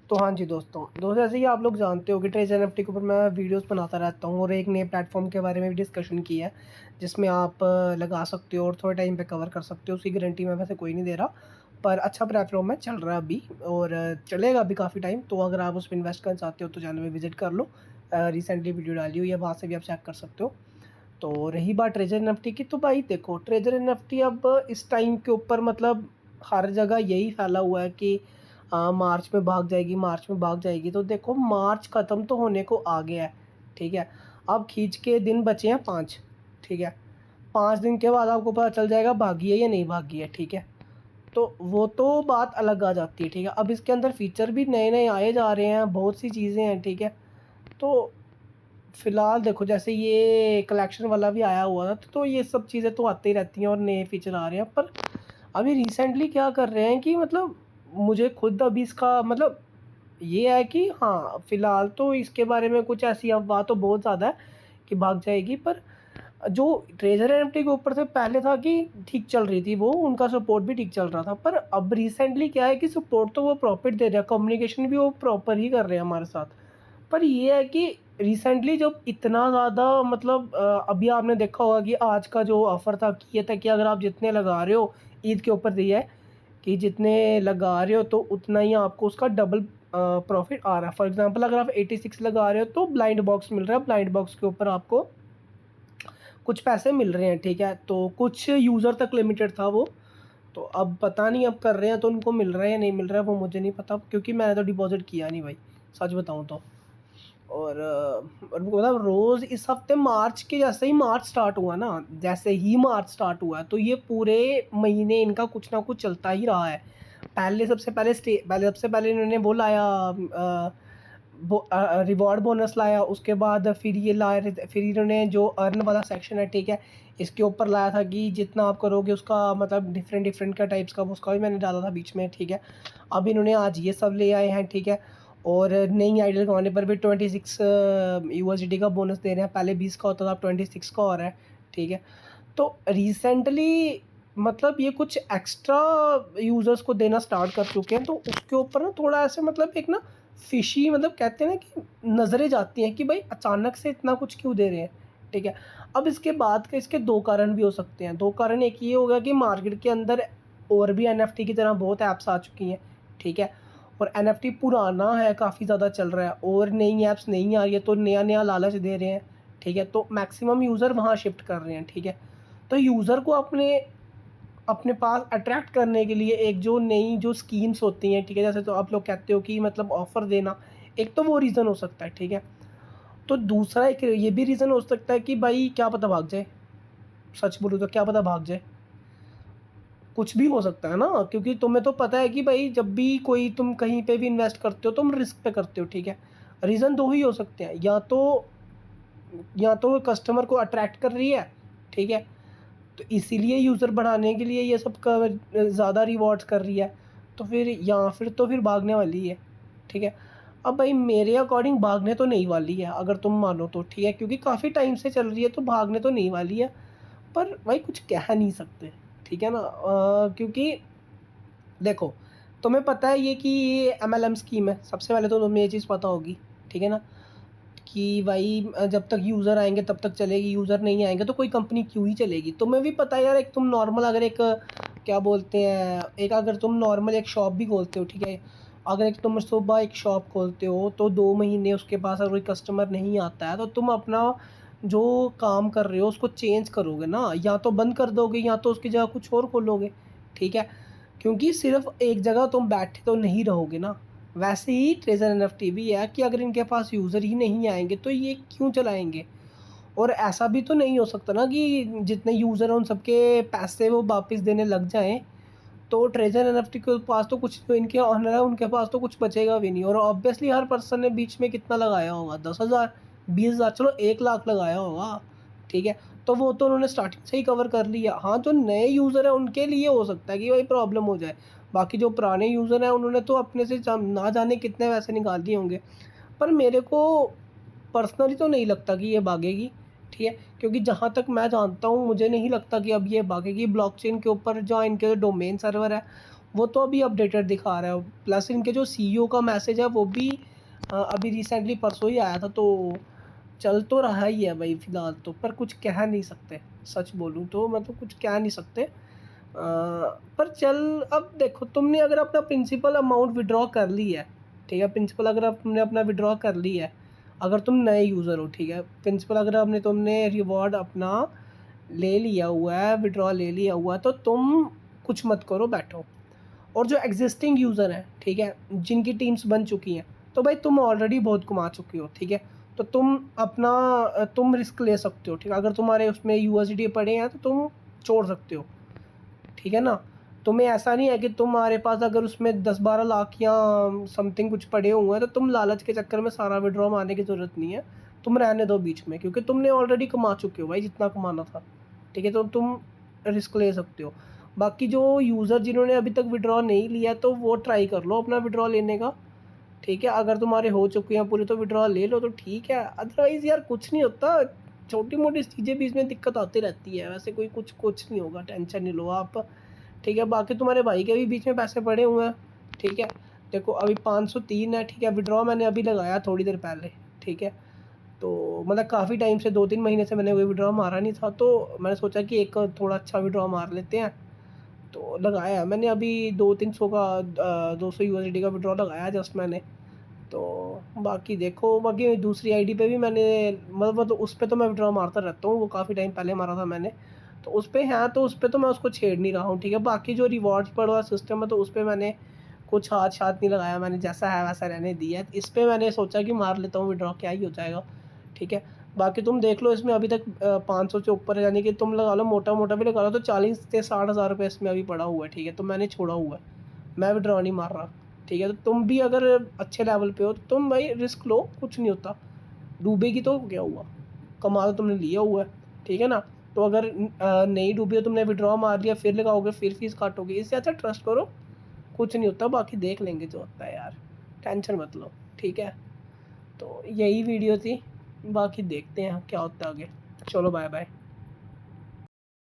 तो हाँ जी दोस्तों जैसे कि आप लोग जानते हो कि ट्रेजर एनएफटी के ऊपर मैं वीडियोस बनाता रहता हूँ और एक नए प्लेटफॉर्म के बारे में भी डिस्कशन की है जिसमें आप लगा सकते हो और थोड़े टाइम पे कवर कर सकते हो। उसकी गारंटी मैं वैसे कोई नहीं दे रहा, पर अच्छा प्लेटफॉर्म है, चल रहा है अभी और चलेगा अभी काफ़ी टाइम। तो अगर आप उस पर इन्वेस्ट करना चाहते हो तो चैनल में विजिट कर लो। रिसेंटली वीडियो डाली हुई है, वहाँ से भी आप चेक कर सकते हो। तो रही बात ट्रेजर एनएफटी की, तो भाई देखो ट्रेजर एनएफटी अब इस टाइम के ऊपर मतलब हर जगह यही फैला हुआ है कि मार्च में भाग जाएगी, मार्च में भाग जाएगी। तो देखो मार्च ख़त्म तो होने को आ गया है, ठीक है। अब खींच के दिन बचे हैं 5, ठीक है। 5 दिन के बाद आपको पता चल जाएगा भागी है या नहीं भागी है, ठीक है। तो वो तो बात अलग आ जाती है, ठीक है। अब इसके अंदर फीचर भी नए नए आए जा रहे हैं, बहुत सी चीज़ें हैं, ठीक है। तो फ़िलहाल देखो जैसे ये कलेक्शन वाला भी आया हुआ था, तो ये सब चीज़ें तो आती ही रहती हैं और नए फीचर आ रहे हैं। पर अभी रिसेंटली क्या कर रहे हैं कि मतलब मुझे खुद अभी इसका मतलब ये है कि हाँ, फ़िलहाल तो इसके बारे में कुछ ऐसी अफ़वाह तो बहुत ज़्यादा है कि भाग जाएगी। पर जो ट्रेजर एनएफटी के ऊपर से पहले था कि ठीक चल रही थी वो, उनका सपोर्ट भी ठीक चल रहा था। पर अब रिसेंटली क्या है कि सपोर्ट तो वो प्रॉपर दे रहे हैं, कम्युनिकेशन भी वो प्रॉपर ही कर रहे हैं हमारे साथ। पर ये है कि रिसेंटली जब इतना ज़्यादा मतलब अभी आपने देखा होगा कि आज का जो ऑफ़र था कि ये था कि अगर आप जितने लगा रहे हो, ईद के ऊपर दिया है कि जितने लगा रहे हो तो उतना ही आपको उसका डबल प्रॉफ़िट आ रहा है। फॉर एग्ज़ाम्पल अगर आप 86 लगा रहे हो तो ब्लाइंड बॉक्स मिल रहा है, ब्लाइंड बॉक्स के ऊपर आपको कुछ पैसे मिल रहे हैं, ठीक है। तो कुछ यूज़र तक लिमिटेड था वो, तो अब पता नहीं अब कर रहे हैं तो उनको मिल रहा है या नहीं मिल रहा है वो मुझे नहीं पता, क्योंकि मैंने तो डिपॉज़िट किया नहीं भाई, सच बताऊँ तो। और मतलब रोज़ इस हफ़्ते मार्च के जैसे ही मार्च स्टार्ट हुआ ना, जैसे ही मार्च स्टार्ट हुआ तो ये पूरे महीने इनका कुछ ना कुछ चलता ही रहा है। सबसे पहले इन्होंने वो लाया रिवॉर्ड बोनस लाया, उसके बाद फिर ये लाए फिर इन्होंने जो अर्न वाला सेक्शन है, ठीक है, इसके ऊपर लाया था कि जितना आप करोगे उसका मतलब डिफरेंट का टाइप्स का उसका भी मैंने डाला था बीच में, ठीक है। अब इन्होंने आज ये सब ले आए हैं, ठीक है। और नई आईडी लगवाने पर भी 26 यूएसडी का बोनस दे रहे हैं, पहले 20 का होता था, अब 26 का हो रहा है, ठीक है। तो रिसेंटली मतलब ये कुछ एक्स्ट्रा यूज़र्स को देना स्टार्ट कर चुके हैं, तो उसके ऊपर ना थोड़ा ऐसे मतलब एक ना फ़िशी मतलब कहते हैं ना कि नज़रें जाती हैं कि भाई अचानक से इतना कुछ क्यों दे रहे हैं, ठीक है। अब इसके बाद के इसके 2 कारण भी हो सकते हैं। 2 कारण एक ये होगा कि मार्केट के अंदर और भी एनएफटी की तरह बहुत ऐप्स आ चुकी हैं, ठीक है। और एनएफटी पुराना है, काफ़ी ज़्यादा चल रहा है और नई ऐप्स नहीं आ रही है तो नया-नया लालच दे रहे हैं, ठीक है। तो मैक्सिमम यूज़र वहाँ शिफ्ट कर रहे हैं, ठीक है। तो यूज़र को अपने अपने पास अट्रैक्ट करने के लिए एक जो नई जो स्कीम्स होती हैं, ठीक है, जैसे तो आप लोग कहते हो कि मतलब ऑफ़र देना, एक तो वो रीज़न हो सकता है, ठीक है। तो दूसरा एक ये भी रीज़न हो सकता है कि भाई क्या पता भाग जाए, सच बोलूँ तो क्या पता भाग जाए, कुछ भी हो सकता है ना, क्योंकि तुम्हें तो पता है कि भाई जब भी कोई तुम कहीं पे भी इन्वेस्ट करते हो तुम रिस्क पे करते हो, ठीक है। रीज़न 2 ही हो सकते हैं, या तो कस्टमर को अट्रैक्ट कर रही है, ठीक है, तो इसीलिए यूज़र बढ़ाने के लिए ये सब ज़्यादा रिवॉर्ड्स कर रही है, तो फिर या फिर भागने वाली है, ठीक है। अब भाई मेरे अकॉर्डिंग भागने तो नहीं वाली है अगर तुम मानो तो, ठीक है, क्योंकि काफ़ी टाइम से चल रही है तो भागने तो नहीं वाली है। पर भाई कुछ कह नहीं सकते, ठीक है ना, क्योंकि देखो तुम्हें पता है ये कि ये एमएलएम स्कीम है, सबसे पहले तो तुम्हें ये चीज़ पता होगी, ठीक है ना, कि भाई जब तक यूज़र आएँगे तब तक चलेगी, यूज़र नहीं आएँगे तो कोई कंपनी क्यों ही चलेगी। तुम्हें भी पता है यार, एक तुम नॉर्मल अगर एक क्या बोलते हैं, एक अगर तुम नॉर्मल एक शॉप भी खोलते हो, ठीक है, अगर एक तुम सुबह एक शॉप खोलते हो तो 2 महीने उसके पास अगर कोई कस्टमर नहीं आता है तो तुम अपना जो काम कर रहे हो उसको चेंज करोगे ना, या तो बंद कर दोगे या तो उसकी जगह कुछ और खोलोगे, ठीक है। क्योंकि सिर्फ़ एक जगह तुम बैठे तो नहीं रहोगे ना। वैसे ही ट्रेज़र एनएफटी भी है कि अगर इनके पास यूज़र ही नहीं आएँगे तो ये क्यों चलाएँगे? और ऐसा भी तो नहीं हो सकता ना कि जितने यूज़र हैं उन सबके पैसे वो वापस देने लग जाएँ, तो ट्रेज़र एनएफटी के पास तो कुछ, जो इनके ओनर है उनके पास तो कुछ बचेगा भी नहीं। और ऑब्वियसली हर पर्सन ने बीच में कितना लगाया होगा, 10,000, 20,000, चलो 1 लाख लगाया होगा, ठीक है। तो वो तो उन्होंने स्टार्टिंग से ही कवर कर लिया। हाँ, जो नए यूज़र हैं उनके लिए हो सकता है कि भाई प्रॉब्लम हो जाए। बाकी जो पुराने यूज़र हैं उन्होंने तो अपने से ना जाने कितने पैसे निकाल दिए होंगे। पर मेरे को पर्सनली तो नहीं लगता कि ये भागेगी, ठीक है? क्योंकि जहाँ तक मैं जानता हूँ मुझे नहीं लगता कि अब ये भागेगी। ब्लॉकचेन के ऊपर जहाँ इनके डोमेन सर्वर है वो तो अभी अपडेटेड दिखा रहा है। प्लस इनके जो सीईओ का मैसेज है वो भी अभी रिसेंटली परसों ही आया था, तो चल तो रहा ही है भाई फ़िलहाल तो, पर कुछ कह नहीं सकते। सच बोलूँ तो मतलब कुछ कह नहीं सकते। पर चल, अब देखो तुमने अगर अपना प्रिंसिपल अमाउंट विड्रॉ कर ली है, ठीक है, प्रिंसिपल अगर तुमने अपना विड्रॉ कर ली है, अगर तुम नए यूज़र हो, ठीक है, प्रिंसिपल अगर आपने तुमने रिवॉर्ड अपना ले लिया हुआ है, विड्रॉ ले लिया हुआ है, तो तुम कुछ मत करो, बैठो। और जो एग्जिस्टिंग यूज़र हैं, ठीक है, जिनकी टीम्स बन चुकी हैं, तो भाई तुम ऑलरेडी बहुत कमा चुके हो, ठीक है, तो तुम अपना तुम रिस्क ले सकते हो, ठीक है, अगर तुम्हारे उसमें यूएसडी पड़े हैं तो तुम छोड़ सकते हो, ठीक है ना। तुम्हें ऐसा नहीं है कि तुम्हारे पास अगर उसमें 10-12 लाख या समथिंग कुछ पड़े हुए हैं तो तुम लालच के चक्कर में सारा विड्रॉ मारने की ज़रूरत नहीं है। तुम रहने दो बीच में, क्योंकि तुमने ऑलरेडी कमा चुके हो भाई जितना कमाना था, ठीक है, तो तुम रिस्क ले सकते हो। बाकी जो यूज़र जिन्होंने अभी तक विड्रॉ नहीं लिया तो वो ट्राई कर लो अपना विड्रॉ लेने का, ठीक है, अगर तुम्हारे हो चुके हैं पूरे तो विड्रॉ ले लो तो ठीक है, अदरवाइज़ यार कुछ नहीं होता। छोटी मोटी चीज़ें भी इसमें दिक्कत आती रहती है, वैसे कोई कुछ कुछ नहीं होगा, टेंशन नहीं लो आप, ठीक है। बाकी तुम्हारे भाई के भी बीच में पैसे पड़े हुए हैं, ठीक है, देखो अभी 503 है, ठीक है, विड्रॉ मैंने अभी लगाया थोड़ी देर पहले, ठीक है, तो मतलब काफ़ी टाइम से 2-3 महीने से मैंने कोई विड्रॉ मारा नहीं था, तो मैंने सोचा कि एक थोड़ा अच्छा विड्रॉ मार लेते हैं, तो लगाया मैंने अभी 200-300 का 200 यूएसडी का विड्रॉ लगाया जस्ट मैंने। तो बाकी देखो, बाकी दूसरी आईडी पे भी मैंने मतलब तो उस पे तो मैं विड्रॉ मारता रहता हूँ, वो काफ़ी टाइम पहले मारा था मैंने, तो उस पे है, तो उस पे तो मैं उसको छेड़ नहीं रहा हूँ, ठीक है। बाकी जो रिवॉर्ड्स पर वाला सिस्टम है तो उस पे मैंने कुछ हाथ नहीं लगाया, मैंने जैसा है वैसा रहने दिया है। इस पे मैंने सोचा कि मार लेता हूँ विड्रॉ, क्या ही हो जाएगा, ठीक है। बाकी तुम देख लो इसमें अभी तक 500 से ऊपर है, यानी कि तुम लगा लो मोटा मोटा भी लगा लो तो 40 से 60 हज़ार रुपये इसमें अभी पड़ा हुआ है, ठीक है, तो मैंने छोड़ा हुआ है, मैं विड्रॉ नहीं मार रहा, ठीक है। तो तुम भी अगर अच्छे लेवल पे हो तो तुम भाई रिस्क लो, कुछ नहीं होता, डूबेगी तो क्या हुआ, कमा तो तुमने लिया हुआ है, ठीक है ना। तो अगर नहीं डूबी हो, तुमने विड्रॉ मार लिया, फिर लगाओगे, फिर फीस काटोगे, इससे अच्छा ट्रस्ट करो, कुछ नहीं होता, बाकी देख लेंगे जो होता है यार, टेंशन मत लो, ठीक है। तो यही वीडियो थी, बाकी देखते हैं क्या होता है आगे। चलो बाय बाय।